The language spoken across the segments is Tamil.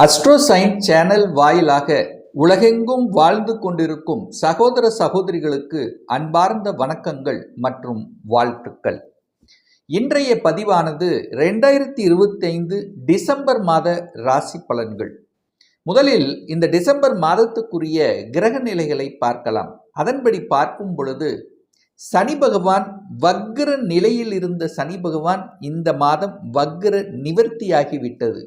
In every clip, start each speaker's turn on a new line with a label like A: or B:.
A: அஸ்ட்ரோசைன் சேனல் வாயிலாக உலகெங்கும் வாழ்ந்து கொண்டிருக்கும் சகோதர சகோதரிகளுக்கு அன்பார்ந்த வணக்கங்கள் மற்றும் வாழ்த்துக்கள். இன்றைய பதிவானது 2025 டிசம்பர் மாத ராசி பலன்கள். முதலில் இந்த டிசம்பர் மாதத்துக்குரிய கிரக நிலைகளை பார்க்கலாம். அதன்படி பார்க்கும் பொழுது சனி பகவான் வக்ர நிலையில் இருந்த சனி பகவான் இந்த மாதம் வக்ர நிவர்த்தியாகிவிட்டது.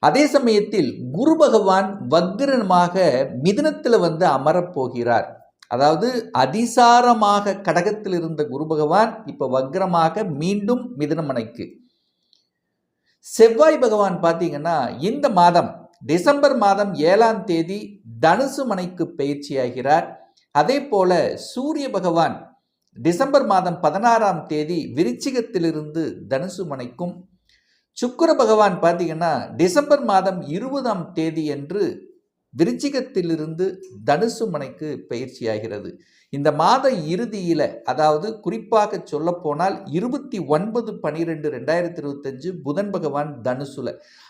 A: அதே சமயத்தில் குரு பகவான் வக்ரமாக மிதுனத்தில் அமரப்போகிறார். அதாவது அதிசாரமாக கடகத்தில் இருந்த குரு பகவான் இப்ப வக்ரமாக மீண்டும் மிதுனமனைக்கு. செவ்வாய் பகவான் பார்த்தீங்கன்னா இந்த மாதம் டிசம்பர் மாதம் 7ஆம் தேதி தனுசு மனைக்கு பயிற்சியாகிறார். அதே போல சூரிய பகவான் டிசம்பர் மாதம் 16ஆம் தேதி விருச்சிகத்திலிருந்து தனுசு மனைக்கும், சுக்கிர பகவான் பார்த்தீங்கன்னா டிசம்பர் மாதம் 20ஆம் தேதி என்று விருச்சிகத்திலிருந்து தனுசு மனைக்கு பயிற்சியாகிறது. இந்த மாத இறுதியில், அதாவது குறிப்பாக சொல்ல போனால் 29/12/2025 புதன் பகவான் தனுசுல.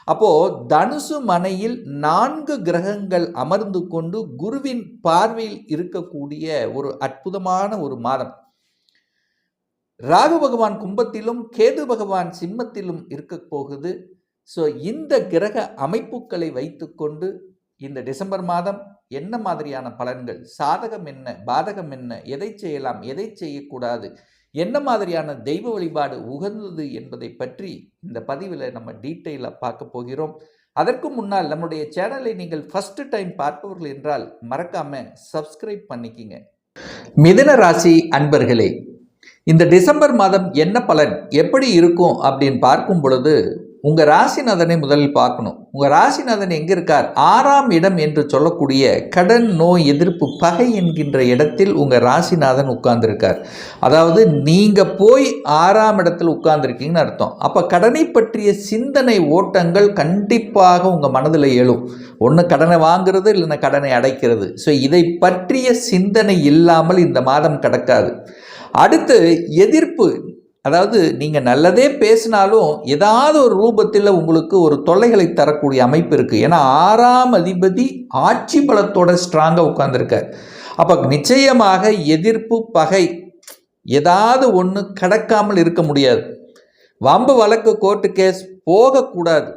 A: அப்போ தனுசு மனையில் 4 கிரகங்கள் அமர்ந்து கொண்டு குருவின் பார்வையில் இருக்கக்கூடிய ஒரு அற்புதமான ஒரு மாதம். ராகு பகவான் கும்பத்திலும் கேது பகவான் சிம்மத்திலும் இருக்க போகுது. ஸோ இந்த கிரக அமைப்புகளை வைத்துக்கொண்டு இந்த டிசம்பர் மாதம் என்ன மாதிரியான பலன்கள், சாதகம் என்ன, பாதகம் என்ன, எதை செய்யலாம், எதை செய்யக்கூடாது, என்ன மாதிரியான தெய்வ வழிபாடு உகந்தது என்பதை பற்றி இந்த பதிவில் நம்ம டீட்டெயிலாக பார்க்க போகிறோம். அதற்கு முன்னால் நம்முடைய சேனலை நீங்கள் ஃபர்ஸ்ட் டைம் பார்ப்பவர்கள் என்றால் மறக்காம சப்ஸ்கிரைப் பண்ணிக்கிங்க. மிதுன ராசி அன்பர்களே, இந்த டிசம்பர் மாதம் என்ன பலன் எப்படி இருக்கும் அப்படின்னு பார்க்கும் பொழுது உங்கள் ராசிநாதனை முதலில் பார்க்கணும். உங்கள் ராசிநாதன் எங்கே இருக்கார்? 6ஆம் இடம் என்று சொல்லக்கூடிய கடன், நோய், எதிர்ப்பு, பகை என்கின்ற இடத்தில் உங்கள் ராசிநாதன் உட்கார்ந்துருக்கார். அதாவது நீங்கள் போய் 6ஆம் இடத்தில் உட்கார்ந்துருக்கீங்கன்னு அர்த்தம். அப்போ கடனை பற்றிய சிந்தனை ஓட்டங்கள் கண்டிப்பாக உங்கள் மனதில் எழும். ஒன்று கடனை வாங்குறது, இல்லைன்னா கடனை அடைக்கிறது. ஸோ இதை பற்றிய சிந்தனை இல்லாமல் இந்த மாதம் கடக்காது. அடுத்து எதிர்ப்பு, அதாவது நீங்கள் நல்லதே பேசினாலும் ஏதாவது ஒரு ரூபத்தில் உங்களுக்கு ஒரு தொல்லைகளை தரக்கூடிய அமைப்பு இருக்குது. ஏன்னா 6ஆம் அதிபதி ஆட்சி பலத்தோட ஸ்ட்ராங்காக உட்கார்ந்துருக்கார். அப்போ நிச்சயமாக எதிர்ப்பு, பகை ஏதாவது ஒன்று கடக்காமல் இருக்க முடியாது. வம்பு வழக்கு, கோர்ட்டு கேஸ் போகக்கூடாது.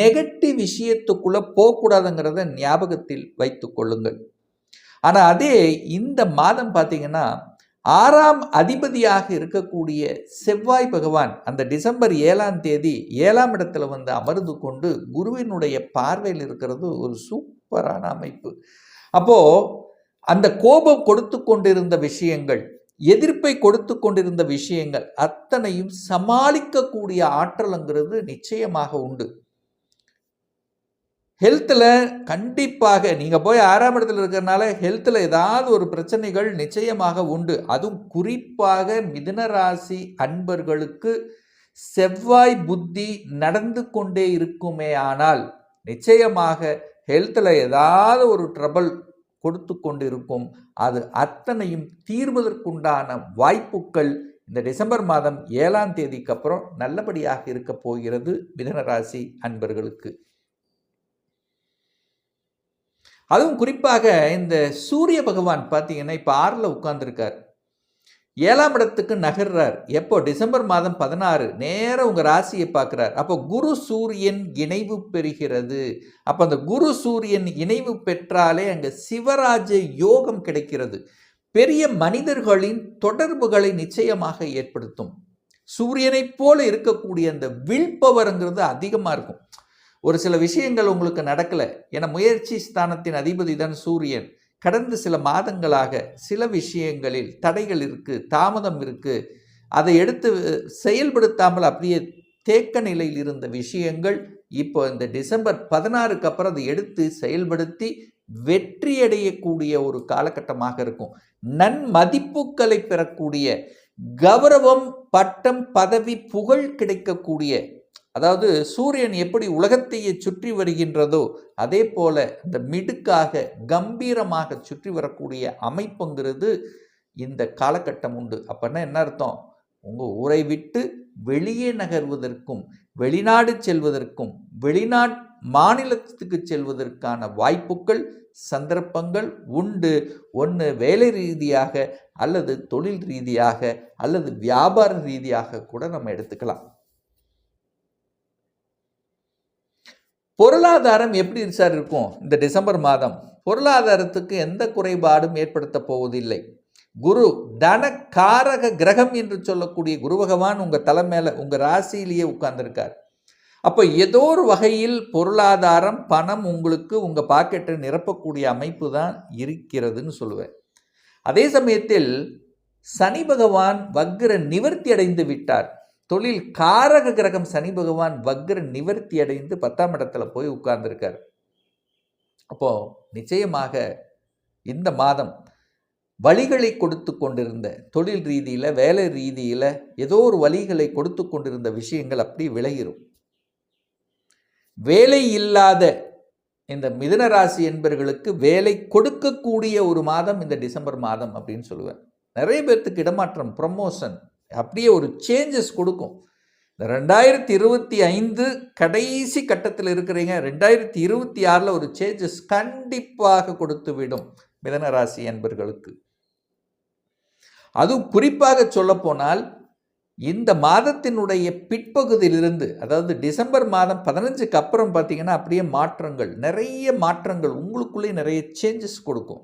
A: நெகட்டிவ் விஷயத்துக்குள்ளே போகக்கூடாதுங்கிறத ஞாபகத்தில் வைத்து கொள்ளுங்கள். ஆனால் அதே இந்த மாதம் பார்த்தீங்கன்னா 6ஆம் அதிபதியாக இருக்கக்கூடிய செவ்வாய் பகவான் அந்த டிசம்பர் 7ஆம் தேதி 7ஆம் இடத்துல அமர்ந்து கொண்டு குருவினுடைய பார்வையில் இருக்கிறது ஒரு சூப்பரான அமைப்பு. அப்போ அந்த கோபம் கொடுத்து கொண்டிருந்த விஷயங்கள், எதிர்ப்பை கொடுத்து கொண்டிருந்த விஷயங்கள் அத்தனையும் சமாளிக்கக்கூடிய ஆற்றலுங்கிறது நிச்சயமாக உண்டு. ஹெல்த்தில் கண்டிப்பாக நீங்கள் போய் 6ஆம் இடத்துல இருக்கிறதுனால ஹெல்த்தில் ஏதாவது ஒரு பிரச்சனைகள் நிச்சயமாக உண்டு. அதுவும் குறிப்பாக மிதுன ராசி அன்பர்களுக்கு செவ்வாய் புத்தி நடந்து கொண்டே இருக்குமே ஆனால் நிச்சயமாக ஹெல்த்தில் ஏதாவது ஒரு ட்ரபிள் கொடுத்து கொண்டு இருக்கும். அது அத்தனையும் தீர்வதற்குண்டான வாய்ப்புகள் இந்த டிசம்பர் மாதம் 7ஆம் தேதிக்கு அப்புறம் நல்லபடியாக இருக்க போகிறது மிதுன ராசி அன்பர்களுக்கு. அதுவும் குறிப்பாக இந்த சூரிய பகவான் பார்த்தீங்கன்னா இப்போ 6ல் உட்கார்ந்துருக்கார். 7ஆம் இடத்துக்கு நகர்றார். எப்போ? டிசம்பர் மாதம் 16 நேராக உங்கள் ராசியை பார்க்குறார். அப்போ குரு சூரியன் இணைவு பெறுகிறது. அப்போ அந்த குரு சூரியன் இணைவு பெற்றாலே அங்கே சிவராஜ யோகம் கிடைக்கிறது. பெரிய மனிதர்களின் தொடர்புகளை நிச்சயமாக ஏற்படுத்தும். சூரியனை போல இருக்கக்கூடிய அந்த வில் பவர்ங்கிறது அதிகமாக இருக்கும். ஒரு சில விஷயங்கள் உங்களுக்கு நடக்கலை, ஏன்னா முயற்சி ஸ்தானத்தின் அதிபதி தான் சூரியன். கடந்த சில மாதங்களாக சில விஷயங்களில் தடைகள் இருக்குது, தாமதம் இருக்குது. அதை எடுத்து செயல்படுத்தாமல் அப்படியே தேக்க நிலையில் இருந்த விஷயங்கள் இப்போ இந்த டிசம்பர் 16க்கு அப்புறம் அதை எடுத்து செயல்படுத்தி வெற்றியடையக்கூடிய ஒரு காலகட்டமாக இருக்கும். நன்மதிப்புகளை பெறக்கூடிய, கௌரவம், பட்டம், பதவி, புகழ் கிடைக்கக்கூடிய, அதாவது சூரியன் எப்படி உலகத்தையே சுற்றி வருகின்றதோ அதே போல இந்த மிடுக்காக கம்பீரமாக சுற்றி வரக்கூடிய அமைப்புங்கிறது இந்த காலகட்டம் உண்டு. அப்படின்னா என்ன அர்த்தம்? உங்கள் ஊரை விட்டு வெளியே நகர்வதற்கும், வெளிநாடு செல்வதற்கும், மாநிலத்துக்கு செல்வதற்கான வாய்ப்புகள் சந்தர்ப்பங்கள் உண்டு. ஒன்று வேலை ரீதியாக அல்லது தொழில் ரீதியாக அல்லது வியாபார ரீதியாக கூட நம்ம எடுத்துக்கலாம். பொருளாதாரம் எப்படி சார் இருக்கும் இந்த டிசம்பர் மாதம்? பொருளாதாரத்துக்கு எந்த குறைபாடும் ஏற்படுத்த போவதில்லை. குரு தன காரக கிரகம் என்று சொல்லக்கூடிய குரு பகவான் உங்க தலை மேல உங்க ராசியிலேயே உட்கார்ந்திருக்கார். அப்போ ஏதோ ஒரு வகையில் பொருளாதாரம் பணம் உங்களுக்கு உங்க பாக்கெட்டை நிரப்பக்கூடிய அமைப்பு தான் இருக்கிறதுன்னு சொல்லுவேன். அதே சமயத்தில் சனி பகவான் வக்ர நிவர்த்தி அடைந்து விட்டார். தொழில் காரக கிரகம் சனி பகவான் வக்ர நிவர்த்தி அடைந்து 10ஆம் இடத்துல போய் உட்கார்ந்திருக்கார். அப்போ நிச்சயமாக இந்த மாதம் வழிகளை கொடுத்து கொண்டிருந்த தொழில் ரீதியில் வேலை ரீதியில் ஏதோ ஒரு வழிகளை கொடுத்து கொண்டிருந்த விஷயங்கள் அப்படி விலகிரும். வேலை இல்லாத இந்த மிதுன ராசி என்பவர்களுக்கு வேலை கொடுக்கக்கூடிய ஒரு மாதம் இந்த டிசம்பர் மாதம் அப்படின்னு சொல்லுவேன். நிறைய பேர்த்துக்கு இடமாற்றம், ப்ரமோஷன், அப்படியே ஒரு சேஞ்சஸ் கொடுக்கும். இந்த 2025 கடைசி கட்டத்தில் இருக்கிறீங்க. 2026 ஒரு சேஞ்சஸ் கண்டிப்பாக கொடுத்து விடும் மிதுன ராசி என்பவர்களுக்கு. அதுவும் குறிப்பாக சொல்ல போனால் இந்த மாதத்தினுடைய பிற்பகுதியிலிருந்து, அதாவது டிசம்பர் மாதம் 15க்கு அப்புறம் பார்த்தீங்கன்னா அப்படியே மாற்றங்கள், நிறைய மாற்றங்கள் உங்களுக்குள்ளே நிறைய சேஞ்சஸ் கொடுக்கும்.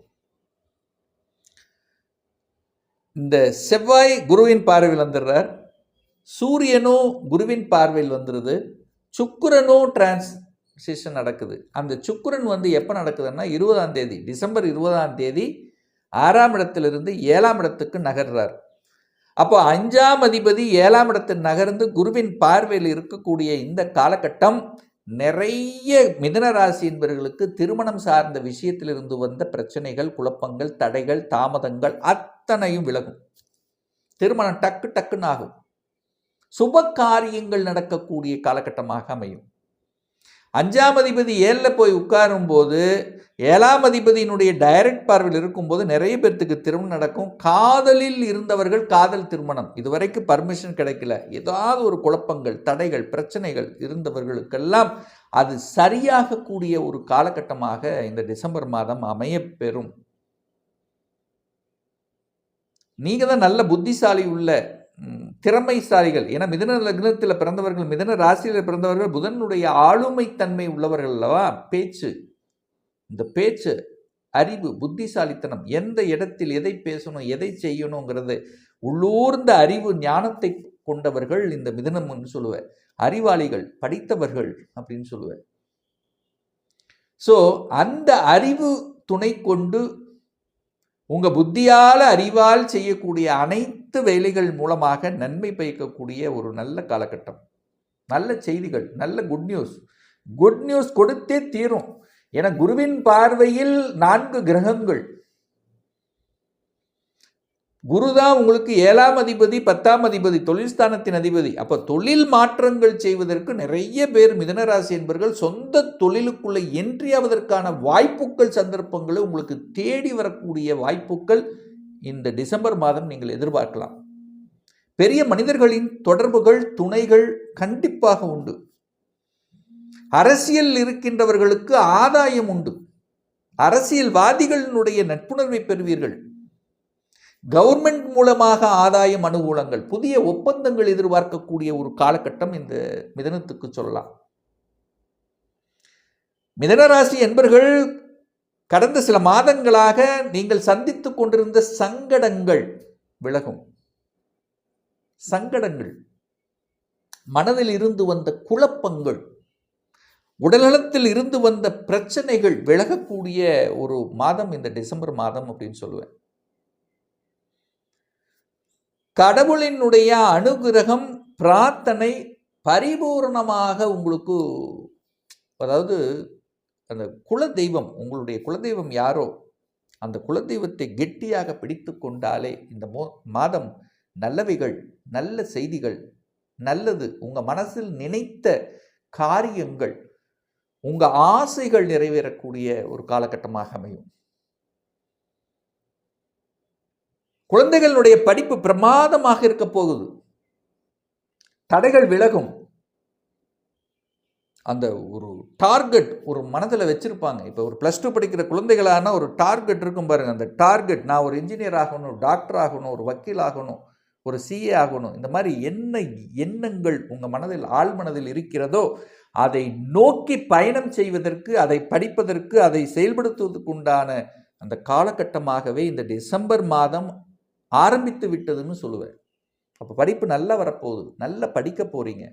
A: இந்த செவ்வாய் குருவின் பார்வையில் வந்துடுறார், சூரியனும் குருவின் பார்வையில் வந்துடுது, சுக்கிரனும் டிரான்சிஷன் நடக்குது. அந்த சுக்கிரன் எப்போ நடக்குதுன்னா 20ஆம் தேதி, டிசம்பர் 20ஆம் தேதி 6ஆம் இடத்திலிருந்து 7ஆம் இடத்துக்கு நகர்றார். அப்போ 5ஆம் அதிபதி 7ஆம் இடத்தில் நகர்ந்து குருவின் பார்வையில் இருக்கக்கூடிய இந்த காலகட்டம் நிறைய மிதுன ராசி என்பவர்களுக்கு திருமணம் சார்ந்த விஷயத்திலிருந்து வந்த பிரச்சனைகள், குழப்பங்கள், தடைகள், தாமதங்கள் அத்தனையும் விலகும். திருமணம் டக்கு டக்குன்னு ஆகும். சுப காரியங்கள் நடக்கக்கூடிய காலகட்டமாக அமையும். 5ஆம் அதிபதி 7ல் போய் உட்காரும் போது 7ஆம் அதிபதியினுடைய டைரக்ட் பார்வையில் இருக்கும்போது நிறைய பேர்த்துக்கு திருமணம் நடக்கும். காதலில் இருந்தவர்கள் காதல் திருமணம், இதுவரைக்கும் பர்மிஷன் கிடைக்கல, ஏதாவது ஒரு குழப்பங்கள், தடைகள், பிரச்சனைகள் இருந்தவர்களுக்கெல்லாம் அது சரியாக கூடிய ஒரு காலகட்டமாக இந்த டிசம்பர் மாதம் அமையப்பெறும். நீங்க தான் நல்ல புத்திசாலி உள்ள திறமைசாலிகள். ஏன்னா மிதுன லக்னத்தில் பிறந்தவர்கள், மிதுன ராசியில் பிறந்தவர்கள் புதனுடைய ஆளுமை தன்மை உள்ளவர்கள் அல்லவா. பேச்சு, இந்த பேச்சு, அறிவு, புத்திசாலித்தனம், எந்த இடத்தில் எதை பேசணும், எதை செய்யணுங்கிறது உள்ளூர்ந்த அறிவு ஞானத்தை கொண்டவர்கள் இந்த மிதுனம்னு சொல்லுவேன். அறிவாளிகள், படித்தவர்கள் அப்படின்னு சொல்லுவேன். ஸோ அந்த அறிவு துணை கொண்டு உங்க புத்தியால் அறிவால் செய்யக்கூடிய அனைத்து வேலைகள் மூலமாக நன்மை பயக்கக்கூடிய ஒரு நல்ல காலகட்டம். நல்ல செய்திகள், நல்ல குட் நியூஸ் கொடுத்தே தீரும். என குருவின் பார்வையில் 4 கிரகங்கள். குருதான் உங்களுக்கு 7ஆம் அதிபதி, 10ஆம் அதிபதி, தொழில் ஸ்தானத்தின் அதிபதி. அப்ப தொழில் மாற்றங்கள் செய்வதற்கு நிறைய பேர் மிதுனராசி என்பவர்கள் சொந்த தொழிலுக்குள்ள என்ட்ரியாவதற்கான வாய்ப்புகள், சந்தர்ப்பங்களை உங்களுக்கு தேடி வரக்கூடிய வாய்ப்புகள் இந்த டிசம்பர் மாதம் நீங்கள் எதிர்பார்க்கலாம். பெரிய மனிதர்களின் தொடர்புகள், துணைகள் கண்டிப்பாக உண்டு. அரசியல் இருக்கின்றவர்களுக்கு ஆதாயம் உண்டு. அரசியல்வாதிகளினுடைய நட்புணர்வை பெறுவீர்கள். கவர்மெண்ட் மூலமாக ஆதாயம், அனுகூலங்கள், புதிய ஒப்பந்தங்கள் எதிர்பார்க்கக்கூடிய ஒரு காலகட்டம் இந்த மிதனத்துக்கு சொல்லலாம். மிதனராசி என்பர்கள் கடந்த சில மாதங்களாக நீங்கள் சந்தித்துக் கொண்டிருந்த சங்கடங்கள் விலகும். சங்கடங்கள், மனதில் இருந்து வந்த குழப்பங்கள், உடல்நலத்தில் இருந்து வந்த பிரச்சனைகள் விலகக்கூடிய ஒரு மாதம் இந்த டிசம்பர் மாதம் அப்படின்னு சொல்லுவேன். கடவுளினுடைய அனுகிரகம், பிரார்த்தனை பரிபூர்ணமாக உங்களுக்கு, அதாவது அந்த குலதெய்வம், உங்களுடைய குலதெய்வம் யாரோ அந்த குலதெய்வத்தை கெட்டியாக பிடித்து கொண்டாலே இந்த மாதம் நல்லவைகள், நல்ல செய்திகள், நல்லது, உங்க மனசில் நினைத்த காரியங்கள், உங்க ஆசைகள் நிறைவேறக்கூடிய ஒரு காலகட்டமாக அமையும். குழந்தைகளுடைய படிப்பு பிரமாதமாக இருக்க போகுது. தடைகள் விலகும். அந்த ஒரு டார்கெட் ஒரு மனதில் வச்சுருப்பாங்க. இப்போ ஒரு +2 படிக்கிற குழந்தைகளான ஒரு டார்கெட் இருக்கும் பாருங்கள். அந்த டார்கெட் நான் ஒரு இன்ஜினியர் ஆகணும், டாக்டர் ஆகணும், ஒரு வக்கீல் ஆகணும், ஒரு சிஏ ஆகணும். இந்த மாதிரி என்ன எண்ணங்கள் உங்கள் மனதில் ஆழ்மனதில் இருக்கிறதோ அதை நோக்கி பயணம் செய்வதற்கு, அதை படிப்பதற்கு, அதை செயல்படுத்துவதற்கு உண்டான அந்த காலகட்டமாகவே இந்த டிசம்பர் மாதம் ஆரம்பித்து விட்டதுன்னு சொல்லுவேன். அப்போ படிப்பு நல்லா வரப்போகுது, நல்லா படிக்க போகிறீங்க.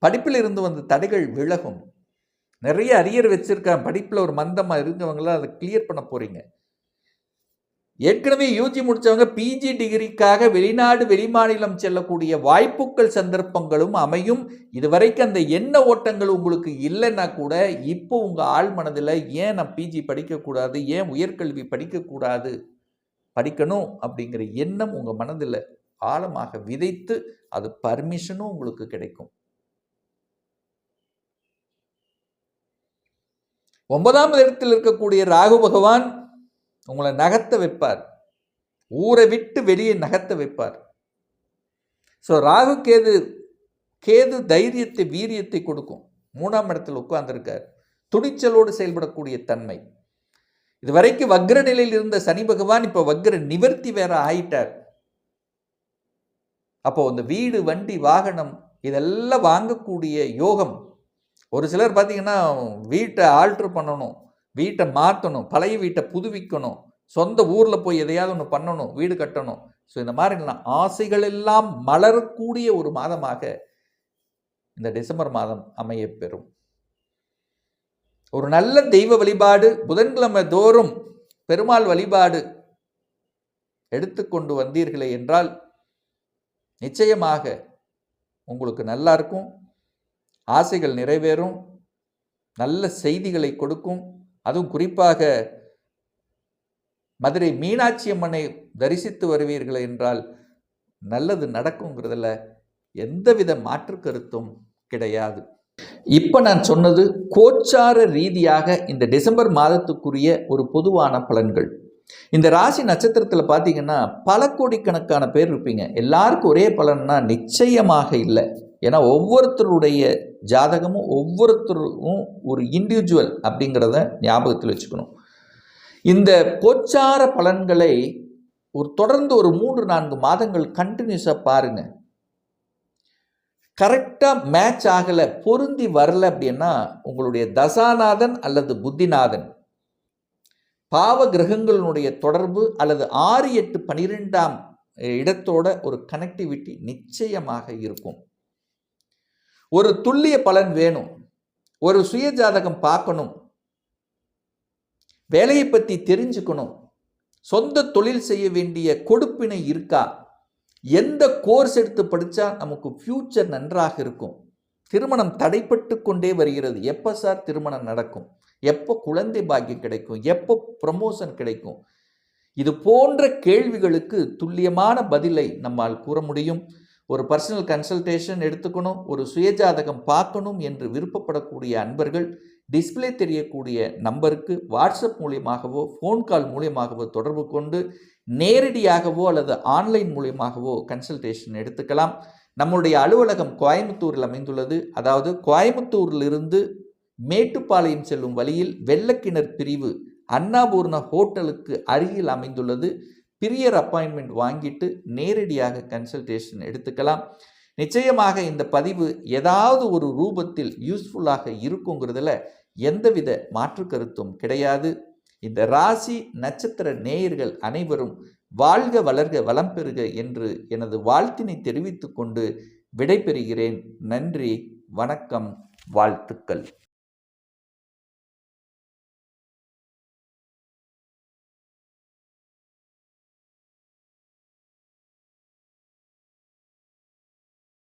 A: படிப்பில் இருந்து வந்த தடைகள் விலகும். நிறைய அரியர் வச்சிருக்காங்க, படிப்பில் ஒரு மந்தமாக இருந்தவங்களாம் அதை கிளியர் பண்ண போகிறீங்க. ஏற்கனவே யூஜி முடித்தவங்க பிஜி டிகிரிக்காக வெளிநாடு வெளிமாநிலம் செல்லக்கூடிய வாய்ப்புகள் சந்தர்ப்பங்களும் அமையும். இதுவரைக்கும் அந்த எண்ண ஓட்டங்கள் உங்களுக்கு இல்லைன்னா கூட இப்போ உங்கள் ஆழ் மனதில் ஏன் நான் பிஜி படிக்கக்கூடாது, ஏன் உயர்கல்வி படிக்கக்கூடாது, படிக்கணும் அப்படிங்கிற எண்ணம் உங்கள் மனதில் ஆழமாக விதைத்து அது பர்மிஷனும் உங்களுக்கு கிடைக்கும். 9ஆம் இடத்தில் இருக்கக்கூடிய ராகு பகவான் உங்களை நகர்த்த வைப்பார், ஊரை விட்டு வெளியே நகர்த்த வைப்பார். ஸோ ராகு கேது தைரியத்தை வீரியத்தை கொடுக்கும். 3ஆம் இடத்தில் உட்கார்ந்திருக்கார், துணிச்சலோடு செயல்படக்கூடிய தன்மை. இதுவரைக்கும் வக்ர நிலையில் இருந்த சனி பகவான் இப்போ வக்ர நிவர்த்தி வேற ஆயிட்டார். அப்போ இந்த வீடு வண்டி வாகனம் இதெல்லாம் வாங்கக்கூடிய யோகம். ஒரு சிலர் பார்த்தீங்கன்னா வீட்டை ஆல்ட்ரு பண்ணணும், வீட்டை மாற்றணும், பழைய வீட்டை புதுவிக்கணும், சொந்த ஊரில் போய் எதையாவது ஒன்று பண்ணணும், வீடு கட்டணும். ஸோ இந்த மாதிரிலாம் ஆசைகள் எல்லாம் மலரக்கூடிய ஒரு மாதமாக இந்த டிசம்பர் மாதம் அமைய பெறும். ஒரு நல்ல தெய்வ வழிபாடு, புதன்கிழமை தோறும் பெருமாள் வழிபாடு எடுத்துக்கொண்டு வந்தீர்களே என்றால் நிச்சயமாக உங்களுக்கு நல்லா இருக்கும், ஆசைகள் நிறைவேறும், நல்ல செய்திகளை கொடுக்கும். அதுவும் குறிப்பாக மதுரை மீனாட்சி அம்மனை தரிசித்து வருவீர்கள் என்றால் நல்லது நடக்குங்கிறதுல எந்தவித மாற்று கருத்தும் கிடையாது. இப்போ நான் சொன்னது கோச்சார ரீதியாக இந்த டிசம்பர் மாதத்துக்குரிய ஒரு பொதுவான பலன்கள். இந்த ராசி நட்சத்திரத்தில் பார்த்தீங்கன்னா பல கோடிக்கணக்கான பேர் இருப்பீங்க. எல்லாருக்கும் ஒரே பலன்னா நிச்சயமாக இல்லை. ஏன்னா ஒவ்வொருத்தருடைய ஜாதகமும் ஒவ்வொருத்தரும் ஒரு இண்டிவிஜுவல் அப்படிங்கிறத ஞாபகத்தில் வச்சுக்கணும். இந்த கோச்சார பலன்களை தொடர்ந்து ஒரு 3-4 மாதங்கள் கண்டினியூஸாக பாருங்கள். கரெக்டாக மேட்ச் ஆகலை, பொருந்தி வரலை அப்படின்னா உங்களுடைய தசாநாதன் அல்லது புத்திநாதன் பாவ கிரகங்களுடைய தொடர்பு அல்லது 6, 8, 12ஆம் இடத்தோட ஒரு கனெக்டிவிட்டி நிச்சயமாக இருக்கும். ஒரு துல்லிய பலன் வேணும், ஒரு சுய ஜாதகம் பார்க்கணும், வேலையை பற்றி தெரிஞ்சுக்கணும், சொந்த தொழில் செய்ய வேண்டிய கொடுப்பினை இருக்கா, எந்த கோர்ஸ் எடுத்து படித்தா நமக்கு ஃப்யூச்சர் நன்றாக இருக்கும், திருமணம் தடைப்பட்டு கொண்டே வருகிறது, எப்போ சார் திருமணம் நடக்கும், எப்போ குழந்தை பாக்கியம் கிடைக்கும், எப்போ ப்ரமோஷன் கிடைக்கும், இது போன்ற கேள்விகளுக்கு துல்லியமான பதிலை நம்மால் கூற முடியும். ஒரு பர்சனல் கன்சல்டேஷன் எடுத்துக்கணும், ஒரு சுயஜாதகம் பார்க்கணும் என்று விருப்பப்படக்கூடிய அன்பர்கள் டிஸ்பிளே தெரியக்கூடிய நம்பருக்கு வாட்ஸ்அப் மூலியமாகவோ ஃபோன் கால் மூலியமாகவோ தொடர்பு கொண்டு நேரடியாகவோ அல்லது ஆன்லைன் மூலியமாகவோ கன்சல்டேஷன் எடுத்துக்கலாம். நம்முடைய அலுவலகம் கோயம்புத்தூரில் அமைந்துள்ளது. அதாவது கோயம்புத்தூரிலிருந்து மேட்டுப்பாளையம் செல்லும் வழியில் வெள்ளக்கிணர் பிரிவு அன்னபூர்ணா ஹோட்டலுக்கு அருகில் அமைந்துள்ளது. பிரியர் அப்பாயின்மெண்ட் வாங்கிட்டு நேரடியாக கன்சல்டேஷன் எடுத்துக்கலாம். நிச்சயமாக இந்த பதிவு ஏதாவது ஒரு ரூபத்தில் யூஸ்ஃபுல்லாக இருக்குங்கிறதுல எந்தவித மாற்று கருத்தும் கிடையாது. இந்த ராசி நட்சத்திர நேயர்கள் அனைவரும் வாழ்க வளர்க வளம் பெறுக என்று எனது வாழ்த்தினை தெரிவித்துக் கொண்டு விடைபெறுகிறேன். நன்றி, வணக்கம், வாழ்த்துக்கள்.